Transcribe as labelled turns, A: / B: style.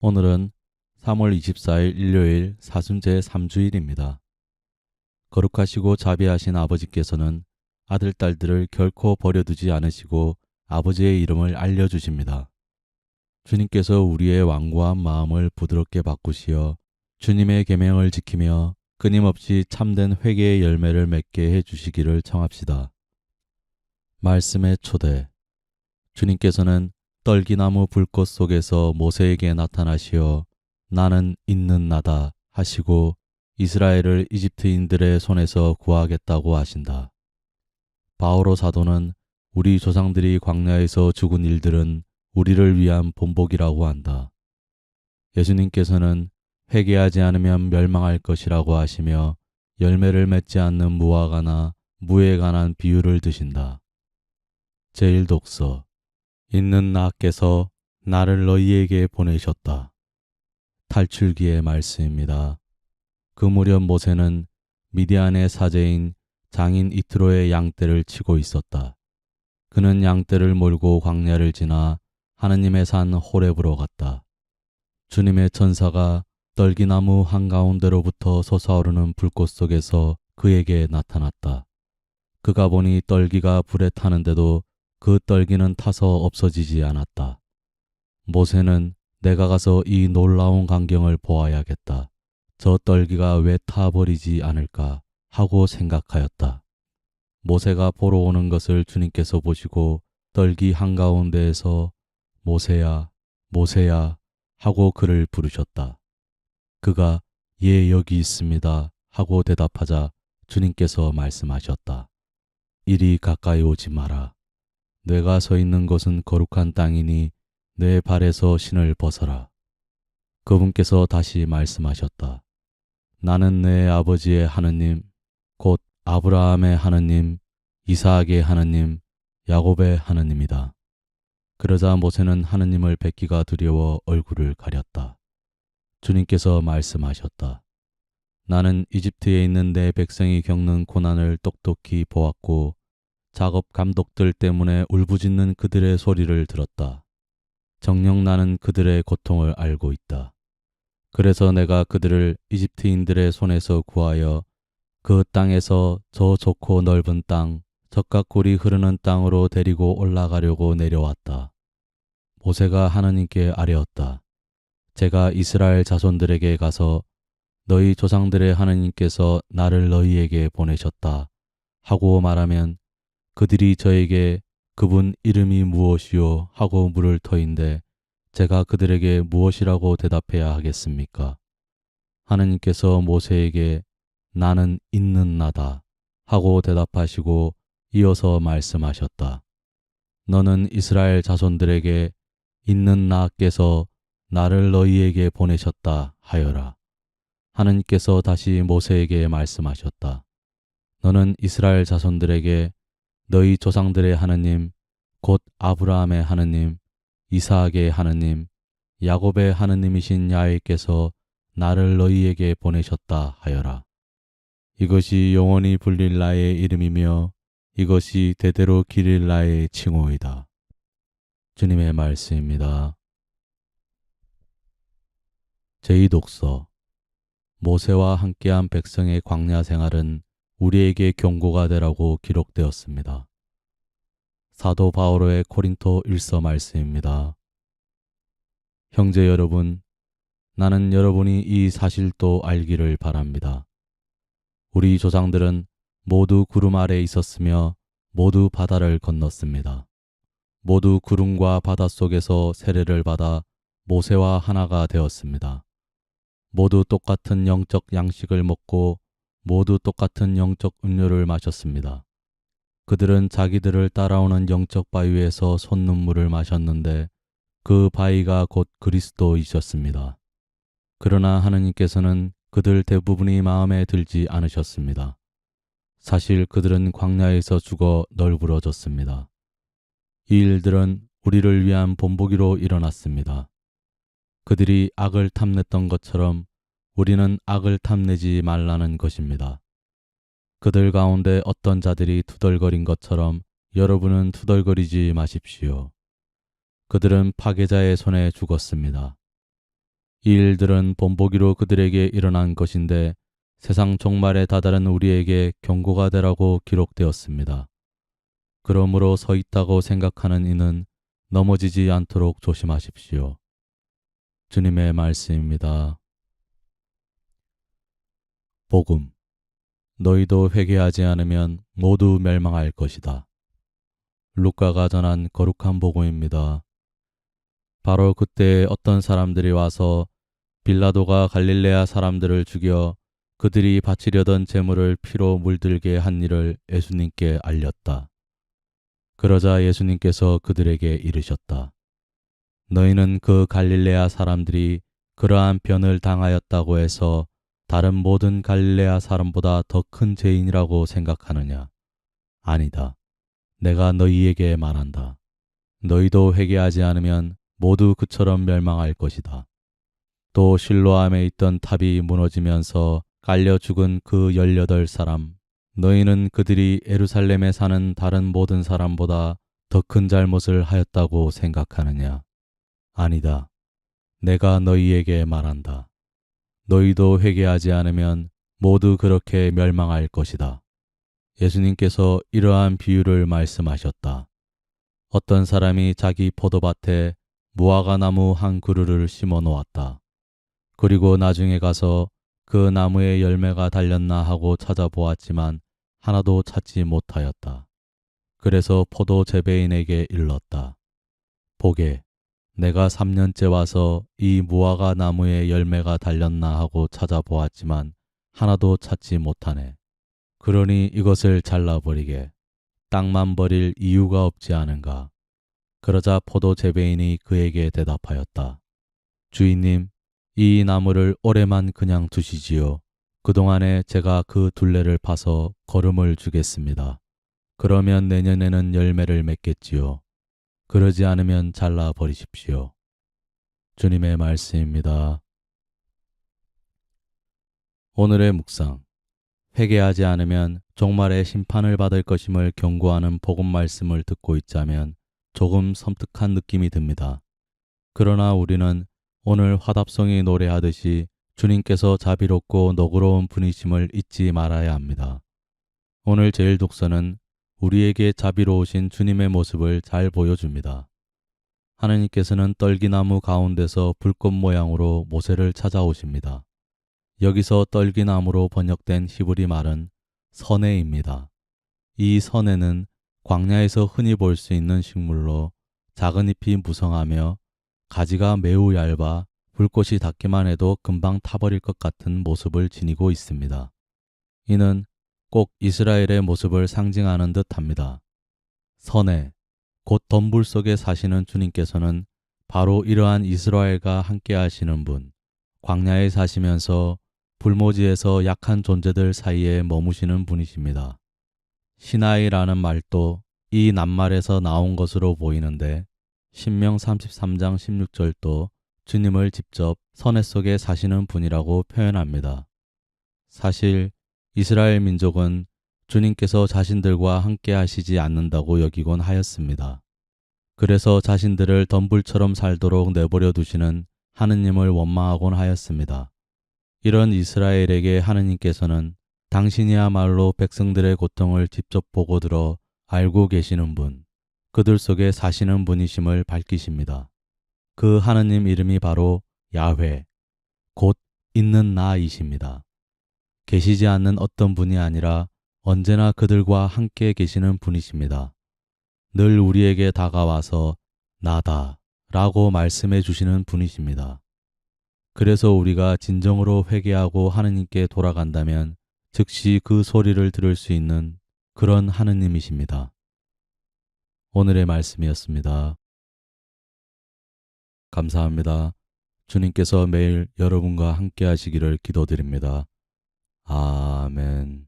A: 오늘은 3월 24일 일요일 사순제 3주일입니다. 거룩하시고 자비하신 아버지께서는 아들, 딸들을 결코 버려두지 않으시고 아버지의 이름을 알려주십니다. 주님께서 우리의 완고한 마음을 부드럽게 바꾸시어 주님의 계명을 지키며 끊임없이 참된 회개의 열매를 맺게 해주시기를 청합시다. 말씀의 초대. 주님께서는 떨기나무 불꽃 속에서 모세에게 나타나시어 나는 있는 나다 하시고 이스라엘을 이집트인들의 손에서 구하겠다고 하신다. 바오로 사도는 우리 조상들이 광야에서 죽은 일들은 우리를 위한 본보기라고 한다. 예수님께서는 회개하지 않으면 멸망할 것이라고 하시며 열매를 맺지 않는 무화과나 무에 관한 비유를 드신다. 제1독서. 있는 나께서 나를 너희에게 보내셨다. 탈출기의 말씀입니다. 그 무렵 모세는 미디안의 사제인 장인 이트로의 양떼를 치고 있었다. 그는 양떼를 몰고 광야를 지나 하느님의 산 호렙으로 갔다. 주님의 천사가 떨기나무 한가운데로부터 솟아오르는 불꽃 속에서 그에게 나타났다. 그가 보니 떨기가 불에 타는데도 그 떨기는 타서 없어지지 않았다. 모세는 내가 가서 이 놀라운 광경을 보아야겠다. 저 떨기가 왜 타버리지 않을까 하고 생각하였다. 모세가 보러 오는 것을 주님께서 보시고 떨기 한가운데에서 모세야, 모세야 하고 그를 부르셨다. 그가 예, 여기 있습니다 하고 대답하자 주님께서 말씀하셨다. 이리 가까이 오지 마라. 내가 서 있는 곳은 거룩한 땅이니 내 발에서 신을 벗어라. 그분께서 다시 말씀하셨다. 나는 내 아버지의 하느님, 곧 아브라함의 하느님, 이삭의 하느님, 야곱의 하느님이다. 그러자 모세는 하느님을 뵙기가 두려워 얼굴을 가렸다. 주님께서 말씀하셨다. 나는 이집트에 있는 내 백성이 겪는 고난을 똑똑히 보았고 작업 감독들 때문에 울부짖는 그들의 소리를 들었다. 정녕 나는 그들의 고통을 알고 있다. 그래서 내가 그들을 이집트인들의 손에서 구하여 그 땅에서 저 좋고 넓은 땅, 젖과 꿀이 흐르는 땅으로 데리고 올라가려고 내려왔다. 모세가 하느님께 아뢰었다. 제가 이스라엘 자손들에게 가서 너희 조상들의 하느님께서 나를 너희에게 보내셨다 하고 말하면 그들이 저에게 그분 이름이 무엇이요 하고 물을 터인데 제가 그들에게 무엇이라고 대답해야 하겠습니까? 하느님께서 모세에게 나는 있는 나다 하고 대답하시고 이어서 말씀하셨다. 너는 이스라엘 자손들에게 있는 나께서 나를 너희에게 보내셨다 하여라. 하느님께서 다시 모세에게 말씀하셨다. 너는 이스라엘 자손들에게 너희 조상들의 하느님, 곧 아브라함의 하느님, 이삭의 하느님, 야곱의 하느님이신 야훼께서 나를 너희에게 보내셨다 하여라. 이것이 영원히 불릴 나의 이름이며 이것이 대대로 기릴 나의 칭호이다. 주님의 말씀입니다. 제2독서. 모세와 함께한 백성의 광야 생활은 우리에게 경고가 되라고 기록되었습니다. 사도 바오로의 코린토 1서 말씀입니다. 형제 여러분, 나는 여러분이 이 사실도 알기를 바랍니다. 우리 조상들은 모두 구름 아래 있었으며 모두 바다를 건넜습니다. 모두 구름과 바다 속에서 세례를 받아 모세와 하나가 되었습니다. 모두 똑같은 영적 양식을 먹고 모두 똑같은 영적 음료를 마셨습니다. 그들은 자기들을 따라오는 영적 바위에서 솟는물을 마셨는데 그 바위가 곧 그리스도이셨습니다. 그러나 하느님께서는 그들 대부분이 마음에 들지 않으셨습니다. 사실 그들은 광야에서 죽어 널브러졌습니다. 이 일들은 우리를 위한 본보기로 일어났습니다. 그들이 악을 탐냈던 것처럼 우리는 악을 탐내지 말라는 것입니다. 그들 가운데 어떤 자들이 투덜거린 것처럼 여러분은 투덜거리지 마십시오. 그들은 파괴자의 손에 죽었습니다. 이 일들은 본보기로 그들에게 일어난 것인데 세상 종말에 다다른 우리에게 경고가 되라고 기록되었습니다. 그러므로 서 있다고 생각하는 이는 넘어지지 않도록 조심하십시오. 주님의 말씀입니다. 복음. 너희도 회개하지 않으면 모두 멸망할 것이다. 루카가 전한 거룩한 복음입니다. 바로 그때 어떤 사람들이 와서 빌라도가 갈릴레아 사람들을 죽여 그들이 바치려던 제물을 피로 물들게 한 일을 예수님께 알렸다. 그러자 예수님께서 그들에게 이르셨다. 너희는 그 갈릴레아 사람들이 그러한 변을 당하였다고 해서 다른 모든 갈릴레아 사람보다 더 큰 죄인이라고 생각하느냐? 아니다. 내가 너희에게 말한다. 너희도 회개하지 않으면 모두 그처럼 멸망할 것이다. 또 실로암에 있던 탑이 무너지면서 깔려 죽은 그 18사람, 너희는 그들이 예루살렘에 사는 다른 모든 사람보다 더 큰 잘못을 하였다고 생각하느냐? 아니다. 내가 너희에게 말한다. 너희도 회개하지 않으면 모두 그렇게 멸망할 것이다. 예수님께서 이러한 비유를 말씀하셨다. 어떤 사람이 자기 포도밭에 무화과 나무 한 그루를 심어 놓았다. 그리고 나중에 가서 그 나무에 열매가 달렸나 하고 찾아보았지만 하나도 찾지 못하였다. 그래서 포도 재배인에게 일렀다. 보게, 내가 3년째 와서 이 무화과 나무에 열매가 달렸나 하고 찾아보았지만 하나도 찾지 못하네. 그러니 이것을 잘라버리게. 땅만 버릴 이유가 없지 않은가. 그러자 포도 재배인이 그에게 대답하였다. 주인님, 이 나무를 올해만 그냥 두시지요. 그동안에 제가 그 둘레를 파서 거름을 주겠습니다. 그러면 내년에는 열매를 맺겠지요. 그러지 않으면 잘라버리십시오. 주님의 말씀입니다. 오늘의 묵상. 회개하지 않으면 종말의 심판을 받을 것임을 경고하는 복음 말씀을 듣고 있자면 조금 섬뜩한 느낌이 듭니다. 그러나 우리는 오늘 화답송이 노래하듯이 주님께서 자비롭고 너그러운 분이심을 잊지 말아야 합니다. 오늘 제일 독서는 우리에게 자비로우신 주님의 모습을 잘 보여줍니다. 하느님께서는 떨기나무 가운데서 불꽃 모양으로 모세를 찾아오십니다. 여기서 떨기나무로 번역된 히브리 말은 선해입니다. 이 선해는 광야에서 흔히 볼 수 있는 식물로 작은 잎이 무성하며 가지가 매우 얇아 불꽃이 닿기만 해도 금방 타버릴 것 같은 모습을 지니고 있습니다. 이는 꼭 이스라엘의 모습을 상징하는 듯 합니다. 선해, 곧 덤불 속에 사시는 주님께서는 바로 이러한 이스라엘과 함께 하시는 분, 광야에 사시면서 불모지에서 약한 존재들 사이에 머무시는 분이십니다. 시나이라는 말도 이 낱말에서 나온 것으로 보이는데 신명 33장 16절도 주님을 직접 선해 속에 사시는 분이라고 표현합니다. 사실 이스라엘 민족은 주님께서 자신들과 함께 하시지 않는다고 여기곤 하였습니다. 그래서 자신들을 덤불처럼 살도록 내버려 두시는 하느님을 원망하곤 하였습니다. 이런 이스라엘에게 하느님께서는 당신이야말로 백성들의 고통을 직접 보고 들어 알고 계시는 분, 그들 속에 사시는 분이심을 밝히십니다. 그 하느님 이름이 바로 야훼, 곧 있는 나이십니다. 계시지 않는 어떤 분이 아니라 언제나 그들과 함께 계시는 분이십니다. 늘 우리에게 다가와서 나다 라고 말씀해 주시는 분이십니다. 그래서 우리가 진정으로 회개하고 하느님께 돌아간다면 즉시 그 소리를 들을 수 있는 그런 하느님이십니다. 오늘의 말씀이었습니다. 감사합니다. 주님께서 매일 여러분과 함께 하시기를 기도드립니다. 아멘.